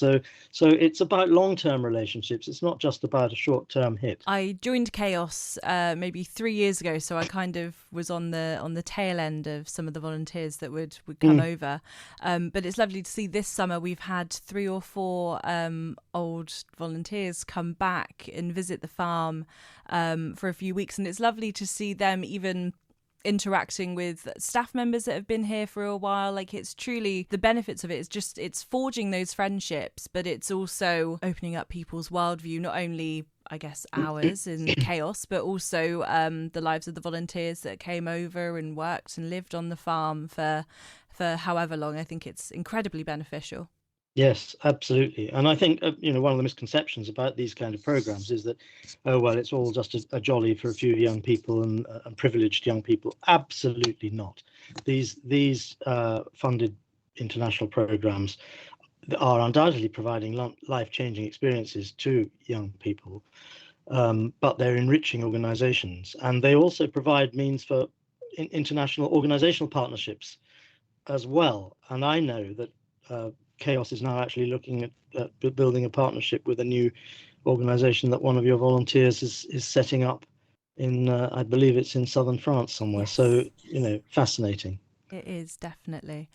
So it's about long-term relationships. It's not just about a short-term hit. I joined Chaos maybe 3 years ago, so I kind of was on the tail end of some of the volunteers that would come over. But it's lovely to see this summer we've had 3 or 4 old volunteers come back and visit the farm for a few weeks, and it's lovely to see them even interacting with staff members that have been here for a while. Like, it's truly, the benefits of it is just, it's forging those friendships, but it's also opening up people's worldview, not only I guess ours in Chaos, but also the lives of the volunteers that came over and worked and lived on the farm for however long. I think it's incredibly beneficial. Yes, absolutely. And I think, one of the misconceptions about these kind of programs is that, oh, well, it's all just a jolly for a few young people and privileged young people. Absolutely not. These funded international programs are undoubtedly providing life-changing experiences to young people, but they're enriching organizations. And they also provide means for international organizational partnerships as well. And I know that Chaos is now actually looking at building a partnership with a new organization that one of your volunteers is setting up in, I believe it's in southern France somewhere. Yes. So, fascinating. It is, definitely.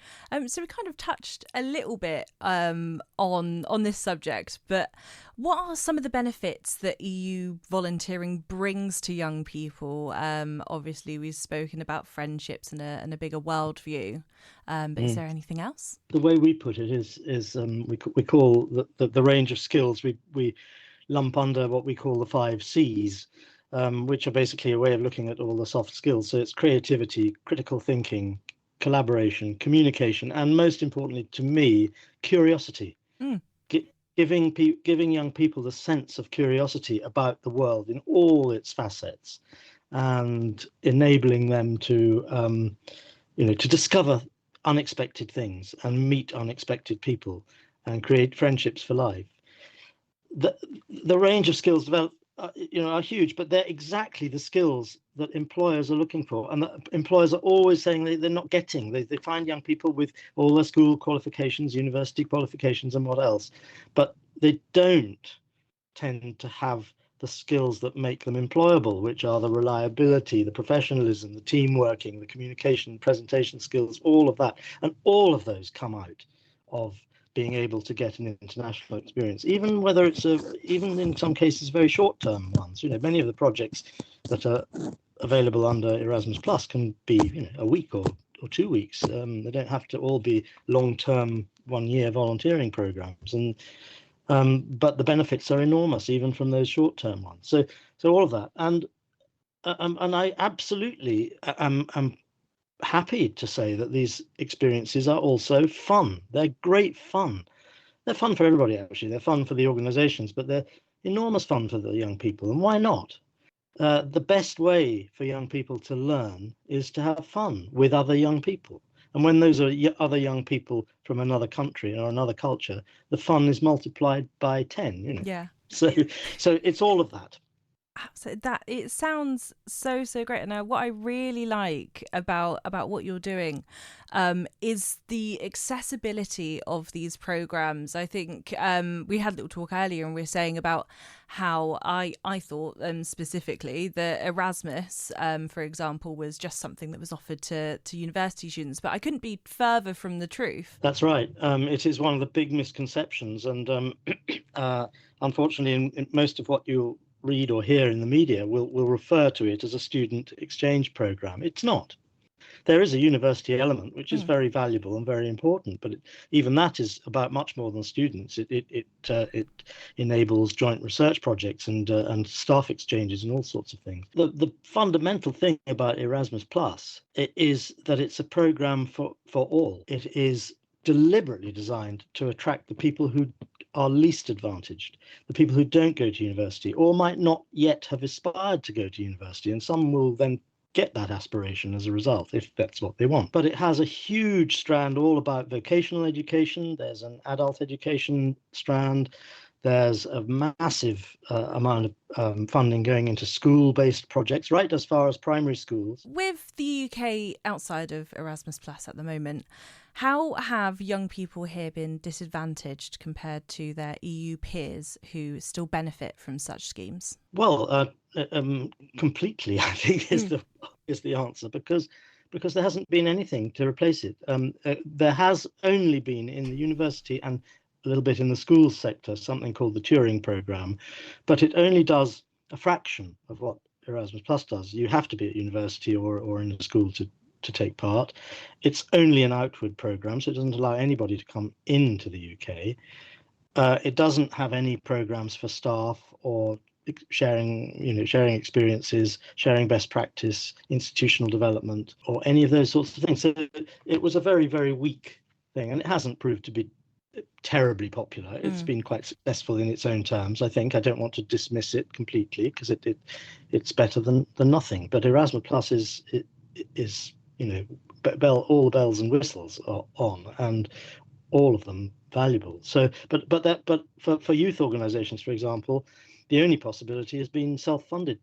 So we kind of touched a little bit on this subject, but what are some of the benefits that EU volunteering brings to young people? Obviously, we've spoken about friendships and a bigger worldview, but is there anything else? The way we put it is we call the range of skills we lump under what we call the 5 C's, which are basically a way of looking at all the soft skills. So it's creativity, critical thinking, collaboration, communication, and most importantly to me, curiosity. Giving young people the sense of curiosity about the world in all its facets, and enabling them to to discover unexpected things and meet unexpected people and create friendships for life. The range of skills developed are huge, but they're exactly the skills that employers are looking for, and that employers are always saying they're not getting. They find young people with all their school qualifications, university qualifications, and what else, but they don't tend to have the skills that make them employable, which are the reliability, the professionalism, the team working, the communication, presentation skills, all of that. And all of those come out of being able to get an international experience, even whether it's even in some cases very short-term ones. Many of the projects that are available under Erasmus Plus can be a week or 2 weeks. They don't have to all be long-term 1-year volunteering programs, and but the benefits are enormous even from those short-term ones. So all of that, and I absolutely am happy to say that these experiences are also fun. They're great fun. They're fun for everybody, actually. They're fun for the organizations, but they're enormous fun for the young people. And why not? The best way for young people to learn is to have fun with other young people. And when those are other young people from another country or another culture, the fun is multiplied by 10. Yeah. So it's all of that. So that it sounds so great. And what I really like about what you're doing is the accessibility of these programs. I think we had a little talk earlier, and we were saying about how I thought specifically that Erasmus, for example, was just something that was offered to university students, but I couldn't be further from the truth. That's right. It is one of the big misconceptions, and unfortunately, in most of what you'll read or hear in the media will refer to it as a student exchange program. It's not. There is a university element, which is very valuable and very important, but even that is about much more than students. It enables joint research projects and staff exchanges and all sorts of things. The fundamental thing about Erasmus Plus is that it's a program for all. It is deliberately designed to attract the people who are least advantaged, the people who don't go to university or might not yet have aspired to go to university, and some will then get that aspiration as a result if that's what they want. But it has a huge strand all about vocational education. There's an adult education strand. There's a massive amount of funding going into school-based projects, right as far as primary schools. With the UK outside of Erasmus Plus at the moment, how have young people here been disadvantaged compared to their EU peers who still benefit from such schemes? Well, completely, I think is the answer, because there hasn't been anything to replace it. There has only been in the university and a little bit in the school sector something called the Turing programme, but it only does a fraction of what Erasmus Plus does. You have to be at university or in a school to take part. It's only an outward programme, so it doesn't allow anybody to come into the UK. It doesn't have any programmes for staff or sharing experiences, sharing best practice, institutional development, or any of those sorts of things. So it was a very, very weak thing, and it hasn't proved to be terribly popular. It's been quite successful in its own terms, I think. I don't want to dismiss it completely, because it's better than nothing. But Erasmus Plus is all the bells and whistles are on, and all of them valuable. So, but for youth organisations, for example, the only possibility has been self-funded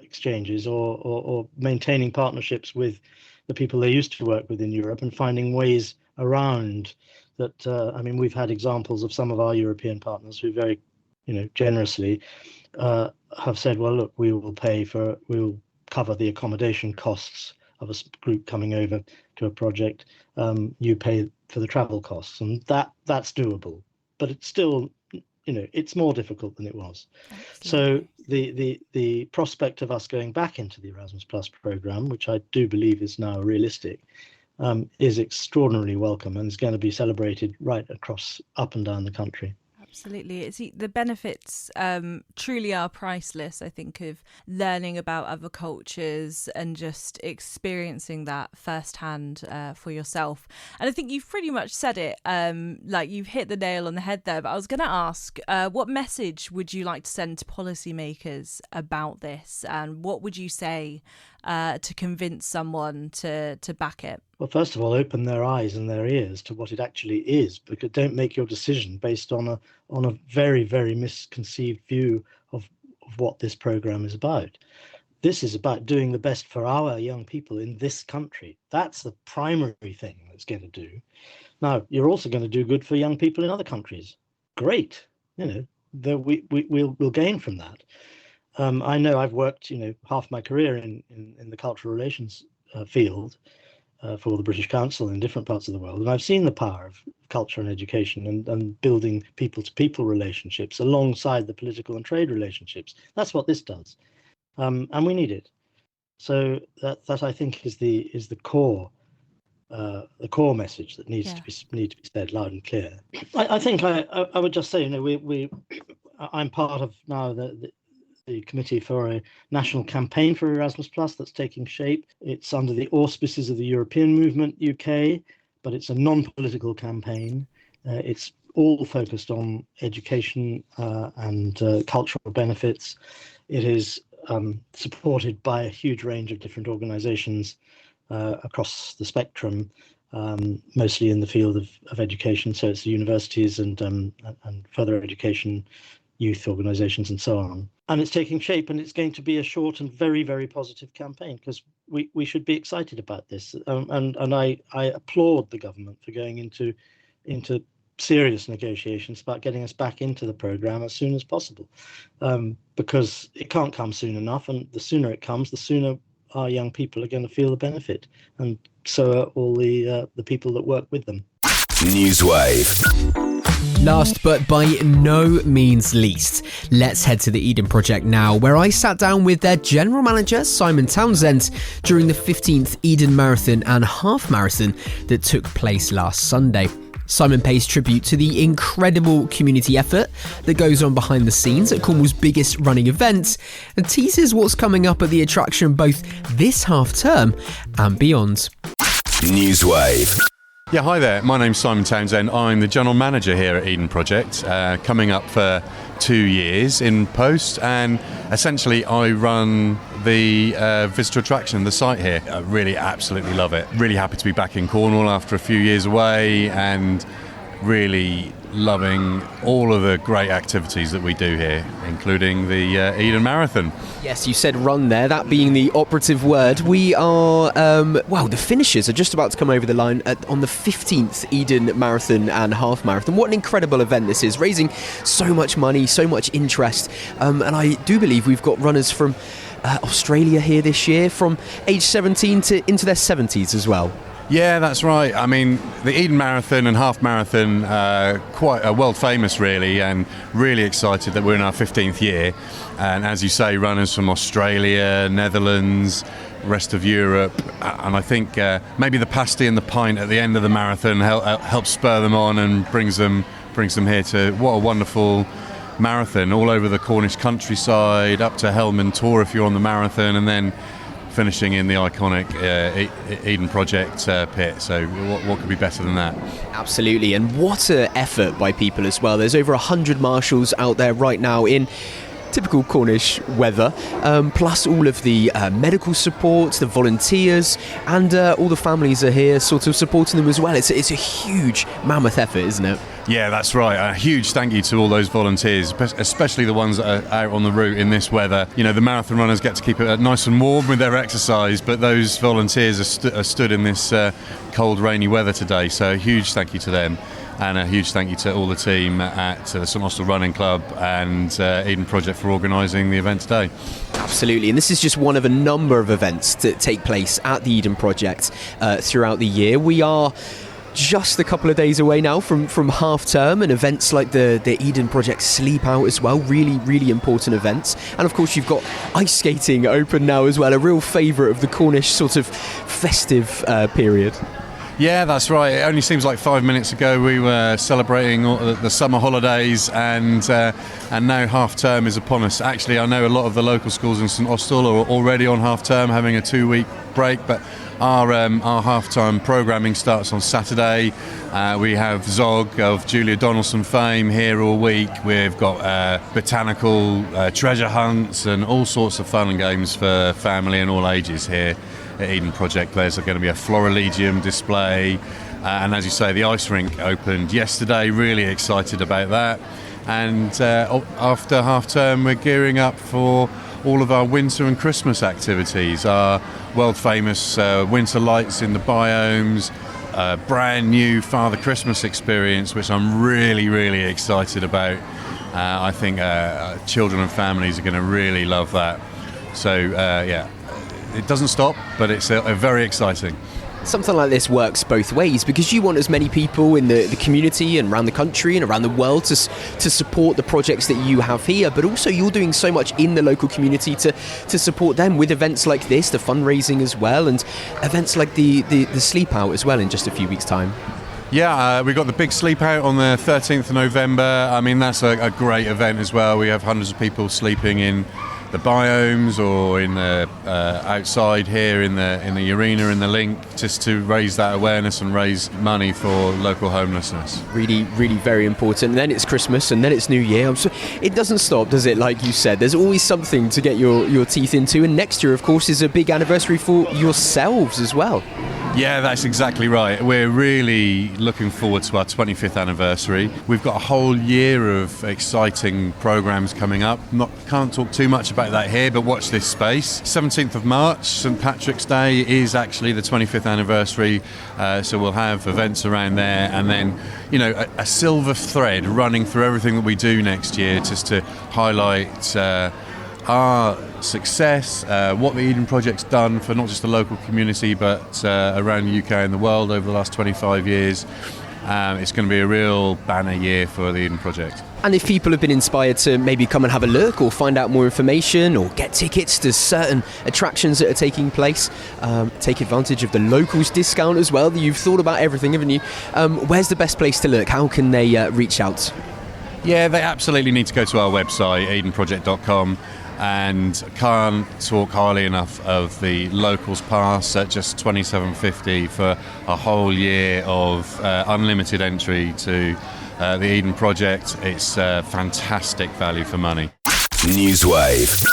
exchanges or maintaining partnerships with the people they used to work with in Europe and finding ways around that. We've had examples of some of our European partners who very, generously have said, well, look, we will cover the accommodation costs of a group coming over to a project. You pay for the travel costs, and that's doable. But it's still, it's more difficult than it was. Absolutely. So the prospect of us going back into the Erasmus Plus programme, which I do believe is now realistic, is extraordinarily welcome and is going to be celebrated right across up and down the country. Absolutely. The benefits truly are priceless, I think, of learning about other cultures and just experiencing that firsthand for yourself. And I think you've pretty much said it, like you've hit the nail on the head there. But I was going to ask, what message would you like to send to policymakers about this? And what would you say to convince someone to back it? Well, first of all, open their eyes and their ears to what it actually is, because don't make your decision based on a very, very misconceived view of what this programme is about. This is about doing the best for our young people in this country. That's the primary thing it's going to do. Now, you're also going to do good for young people in other countries. Great. We'll gain from that. I know I've worked, half my career in the cultural relations field for the British Council in different parts of the world, and I've seen the power of culture and education and building people-to-people relationships alongside the political and trade relationships. That's what this does, and we need it. So that I think is the core message that needs to be said loud and clear. I think I would just say, I'm part of now the committee for a national campaign for Erasmus Plus that's taking shape. It's under the auspices of the European Movement UK, but it's a non-political campaign. It's all focused on education and cultural benefits. It is supported by a huge range of different organisations across the spectrum, mostly in the field of education. So it's the universities and further education, youth organisations and so on. And it's taking shape, and it's going to be a short and very, very positive campaign, because we should be excited about this. And I applaud the government for going into serious negotiations about getting us back into the programme as soon as possible, because it can't come soon enough, and the sooner it comes, the sooner our young people are going to feel the benefit, and so are all the people that work with them. NEWSWAVE. Last but by no means least, let's head to the Eden Project now, where I sat down with their general manager, Simon Townsend, during the 15th Eden Marathon and Half Marathon that took place last Sunday. Simon pays tribute to the incredible community effort that goes on behind the scenes at Cornwall's biggest running event, and teases what's coming up at the attraction both this half term and beyond. NEWSWAVE. Yeah, hi there. My name's Simon Townsend. I'm the General Manager here at Eden Project, coming up for 2 years in post, and essentially I run the visitor attraction, the site here. I really absolutely love it. Really happy to be back in Cornwall after a few years away, and really loving all of the great activities that we do here, including the Eden Marathon. Yes, you said run there, that being the operative word. We are, the finishers are just about to come over the line on the 15th Eden Marathon and Half Marathon. What an incredible event this is, raising so much money, so much interest. And I do believe we've got runners from Australia here this year, from age 17 to into their 70s as well. Yeah, that's right. I mean, the Eden Marathon and Half Marathon quite world famous, really, and really excited that we're in our 15th year. And as you say, runners from Australia, Netherlands, rest of Europe, and I think maybe the pasty and the pint at the end of the marathon helps spur them on and brings them here to what a wonderful marathon all over the Cornish countryside, up to Helmand Tor if you're on the marathon, and then finishing in the iconic Eden Project pit. So what could be better than that? Absolutely, and what an effort by people as well. There's over 100 marshals out there right now in typical Cornish weather, plus all of the medical support, the volunteers, and all the families are here sort of supporting them as well. It's a huge mammoth effort, isn't it? Yeah, that's right. A huge thank you to all those volunteers, especially the ones that are out on the route in this weather. You know, the marathon runners get to keep it nice and warm with their exercise, but those volunteers are stood in this cold, rainy weather today. So a huge thank you to them. And a huge thank you to all the team at the St Austell Running Club and Eden Project for organising the event today. Absolutely, and this is just one of a number of events that take place at the Eden Project throughout the year. We are just a couple of days away now from half term, and events like the Eden Project Sleep Out as well, really important events. And of course you've got ice skating open now as well, a real favourite of the Cornish sort of festive period. Yeah, that's right. It only seems like 5 minutes ago we were celebrating the summer holidays, and now half term is upon us. Actually, I know a lot of the local schools in St Austell are already on half term, having a 2-week break, but our half-time programming starts on Saturday. We have Zog of Julia Donaldson fame here all week. We've got botanical treasure hunts and all sorts of fun and games for family and all ages here at Eden Project. There's going to be a Florilegium display, and as you say, the ice rink opened yesterday. Really excited about that. And after half-term, we're gearing up for all of our winter and Christmas activities, our world famous winter lights in the biomes, brand new Father Christmas experience, which I'm really excited about. I think children and families are going to really love that. So it doesn't stop, but it's very exciting. Something like this works both ways, because you want as many people in the community and around the country and around the world to support the projects that you have here, but also you're doing so much in the local community to support them with events like this, the fundraising as well, and events like the Sleep Out as well in just a few weeks' time. Yeah, we've got the big Sleep Out on the 13th of November. I mean, that's a great event as well. We have hundreds of people sleeping in the biomes or in the outside here in the arena in the link, just to raise that awareness and raise money for local homelessness. Really very important. And then it's Christmas, and then it's New Year. It doesn't stop, does it? Like you said, there's always something to get your teeth into, and next year of course is a big anniversary for yourselves as well. Yeah, that's exactly right. We're really looking forward to our 25th anniversary. We've got a whole year of exciting programmes coming up. Can't talk too much about that here, but watch this space. 17th of March, St Patrick's Day, is actually the 25th anniversary, so we'll have events around there, and then a silver thread running through everything that we do next year, just to highlight our success, what the Eden Project's done for not just the local community but around the UK and the world over the last 25 years. It's going to be a real banner year for the Eden Project. And if people have been inspired to maybe come and have a look or find out more information or get tickets to certain attractions that are taking place, take advantage of the locals discount as well. You've thought about everything, haven't you? Where's the best place to look? How can they reach out? Yeah, they absolutely need to go to our website, edenproject.com. And can't talk highly enough of the locals pass at just $27.50 for a whole year of unlimited entry to the Eden Project. It's fantastic value for money. NEWSWAVE.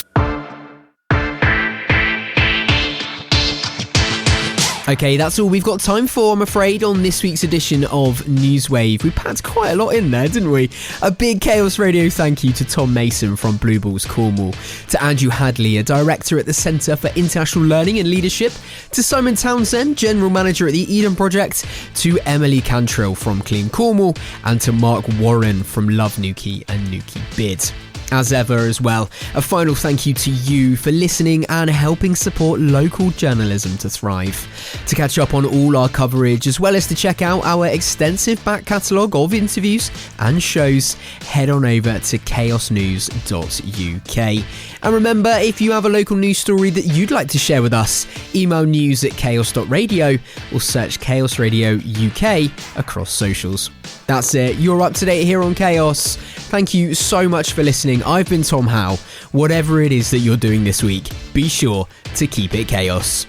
Okay, that's all we've got time for, I'm afraid, on this week's edition of NewsWave. We packed quite a lot in there, didn't we? A big Chaos Radio thank you to Tom Mason from Blue Balls Cornwall, to Andrew Hadley, a director at the Centre for International Learning and Leadership, to Simon Townsend, general manager at the Eden Project, to Emily Cantrill from Clean Cornwall, and to Mark Warren from Love Newquay and Newquay Bid. As ever as well, a final thank you to you for listening and helping support local journalism to thrive. To catch up on all our coverage, as well as to check out our extensive back catalogue of interviews and shows, head on over to chaosnews.uk. And remember, if you have a local news story that you'd like to share with us, email news@chaos.radio or search Chaos Radio UK across socials. That's it, you're up to date here on Chaos. Thank you so much for listening. I've been Tom Howe. Whatever it is that you're doing this week, be sure to keep it chaos.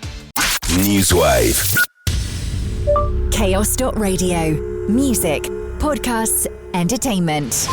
NewsWave. Chaos.radio. Music, podcasts, entertainment.